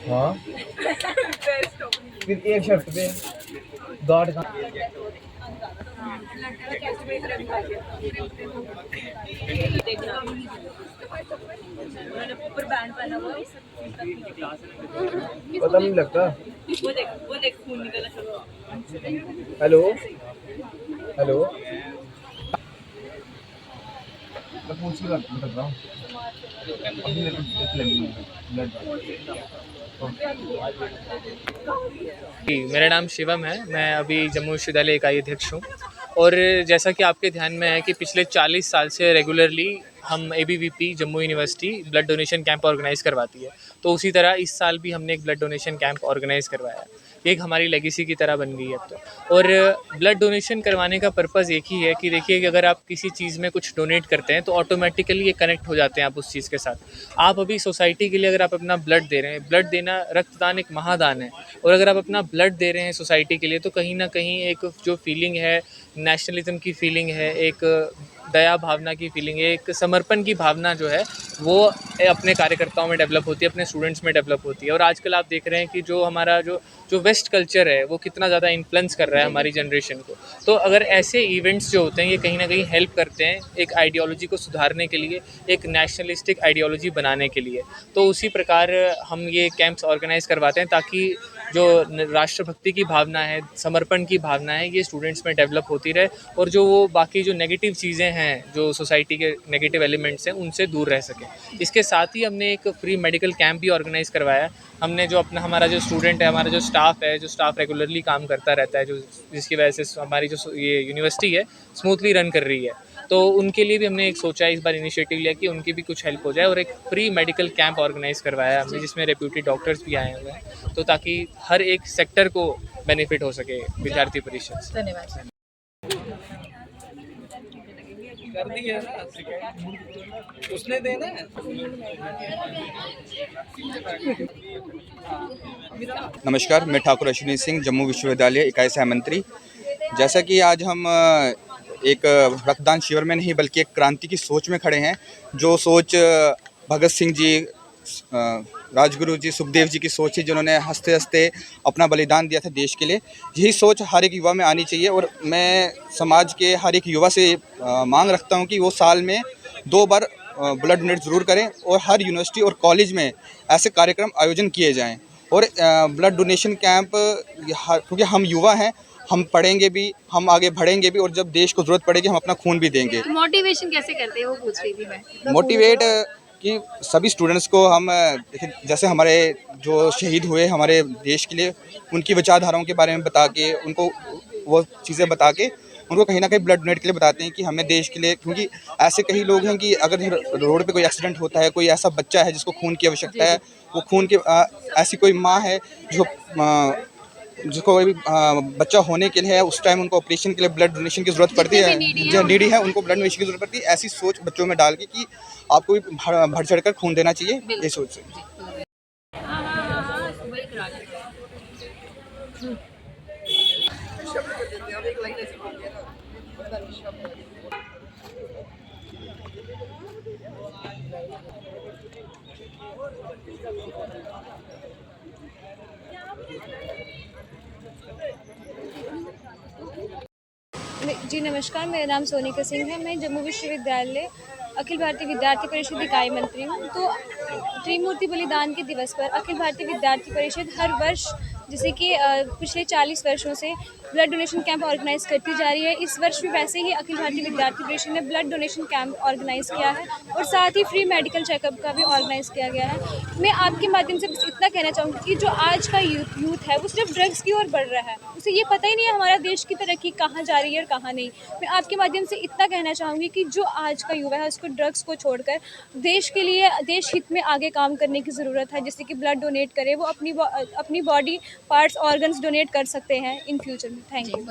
हाँ, फिर एक शर्त पे गार्ड का पता नहीं लगता। हेलो हेलो, मैं पूछ रहा हूँ अभी मेरे को लगी मेरा नाम शिवम है। मैं अभी जम्मू विश्वविद्यालय इकाई अध्यक्ष हूँ। और जैसा कि आपके ध्यान में है कि पिछले 40 साल से रेगुलरली हम ABVP Jammu university blood donation camp organise करवाती है। तो उसी तरह इस साल भी हमने एक ब्लड डोनेशन कैंप ऑर्गेनाइज़ करवाया। एक हमारी लेगेसी की तरह बन गई है अब तो। और ब्लड डोनेशन करवाने का पर्पज़ एक ही है कि देखिए कि अगर आप किसी चीज़ में कुछ डोनेट करते हैं तो ऑटोमेटिकली ये कनेक्ट हो जाते हैं आप उस चीज़ के साथ। आप अभी सोसाइटी के लिए अगर आप अपना ब्लड दे रहे हैं, ब्लड देना रक्तदान एक महादान है। और अगर आप अपना ब्लड दे रहे हैं सोसाइटी के लिए तो कहीं ना कहीं एक जो फीलिंग है, नेशनलिज्म की फीलिंग है, एक दया भावना की फीलिंग है, एक समर्पण की भावना जो है वो अपने कार्यकर्ताओं में डेवलप होती है, अपने स्टूडेंट्स में डेवलप होती है। और आजकल आप देख रहे हैं कि जो हमारा जो जो वेस्ट कल्चर है वो कितना ज़्यादा इन्फ्लुएंस कर रहा है हमारी जनरेशन को। तो अगर ऐसे इवेंट्स जो होते हैं ये कहीं ना कहीं हेल्प करते हैं एक आइडियोलॉजी को सुधारने के लिए, एक नेशनलिस्टिक आइडियोलॉजी बनाने के लिए। तो उसी प्रकार हम ये कैंप्स ऑर्गेनाइज करवाते हैं ताकि जो राष्ट्रभक्ति की भावना है, समर्पण की भावना है, ये स्टूडेंट्स में डेवलप होती रहे और जो वो बाकी जो नेगेटिव चीज़ें हैं, जो सोसाइटी के नेगेटिव एलिमेंट्स हैं, उनसे दूर रह सकें। इसके साथ ही हमने एक फ्री मेडिकल कैंप भी ऑर्गेनाइज़ करवाया है। हमने जो अपना हमारा जो स्टूडेंट है, हमारा जो स्टाफ है, जो स्टाफ रेगुलरली काम करता रहता है, जो जिसकी वजह से हमारी जो ये यूनिवर्सिटी है स्मूथली रन कर रही है, तो उनके लिए भी हमने एक सोचा है, इस बार इनिशिएटिव लिया कि उनकी भी कुछ हेल्प हो जाए और एक फ्री मेडिकल कैंप ऑर्गेनाइज़ करवाया हमने जिसमें रेप्यूटेड डॉक्टर्स भी आए हुए हैं, तो ताकि हर एक सेक्टर को बेनिफिट हो सके विद्यार्थी परिषद से। धन्यवाद। कर दी है उसने देना है। नमस्कार, मैं ठाकुर अश्विनी सिंह, जम्मू विश्वविद्यालय इकाई सह मंत्री। जैसा कि आज हम एक रक्तदान शिविर में नहीं बल्कि एक क्रांति की सोच में खड़े हैं, जो सोच भगत सिंह जी, राजगुरु जी, सुखदेव जी की सोच थी, जिन्होंने हंसते हंसते अपना बलिदान दिया था देश के लिए। यही सोच हर एक युवा में आनी चाहिए और मैं समाज के हर एक युवा से मांग रखता हूं कि वो साल में 2 बार ब्लड डोनेट ज़रूर करें और हर यूनिवर्सिटी और कॉलेज में ऐसे कार्यक्रम आयोजन किए जाएं। और ब्लड डोनेशन कैंप, क्योंकि हम युवा हैं, हम पढ़ेंगे भी, हम आगे बढ़ेंगे भी और जब देश को ज़रूरत पड़ेगी हम अपना खून भी देंगे। तो मोटिवेशन कैसे करते हैं वो पूछ रही थी मैं। मोटिवेट कि सभी स्टूडेंट्स को हम देखिए, जैसे हमारे जो शहीद हुए हमारे देश के लिए, उनकी विचारधाराओं के बारे में बता के, उनको वो चीज़ें बता के उनको कहीं ना कहीं ब्लड डोनेट के लिए बताते हैं कि हमें देश के लिए, क्योंकि ऐसे कई लोग हैं कि अगर रोड पे कोई एक्सीडेंट होता है, कोई ऐसा बच्चा है जिसको खून की आवश्यकता है, वो खून के ऐसी कोई माँ है जो जिसको कोई बच्चा होने के लिए है, उस टाइम उनको ऑपरेशन के लिए ब्लड डोनेशन की ज़रूरत पड़ती है, जो नीडी है उनको ब्लड डोनेशन की ज़रूरत पड़ती है। ऐसी सोच बच्चों में डाल के कि आपको भी बढ़ चढ़ कर खून देना चाहिए, ये सोच से। जी नमस्कार, मेरा नाम सोनिका सिंह है। मैं जम्मू विश्वविद्यालय अखिल भारतीय विद्यार्थी परिषद इकाई मंत्री हूँ। तो त्रिमूर्ति बलिदान के दिवस पर अखिल भारतीय विद्यार्थी परिषद हर वर्ष, जैसे कि पिछले 40 वर्षों से ब्लड डोनेशन कैंप ऑर्गेनाइज़ करती जा रही है। इस वर्ष भी वैसे ही अखिल भारतीय विद्यार्थी परिषद ने ब्लड डोनेशन कैंप ऑर्गेनाइज़ किया है और साथ ही फ्री मेडिकल चेकअप का भी ऑर्गेनाइज़ किया गया है। मैं आपके माध्यम से बस इतना कहना चाहूँगी कि जो आज का यूथ है वो सिर्फ ड्रग्स की ओर बढ़ रहा है, उसे ये पता ही नहीं है हमारा देश की तरक्की कहाँ जा रही है और कहाँ नहीं। मैं आपके माध्यम से इतना कहना चाहूँगी कि जो आज का युवा है उसको ड्रग्स को छोड़कर देश के लिए, देश हित में आगे काम करने की ज़रूरत है। जैसे कि ब्लड डोनेट करे, वो अपनी बॉडी पार्ट्स, ऑर्गन्स डोनेट कर सकते हैं इन फ्यूचर में। Thank you.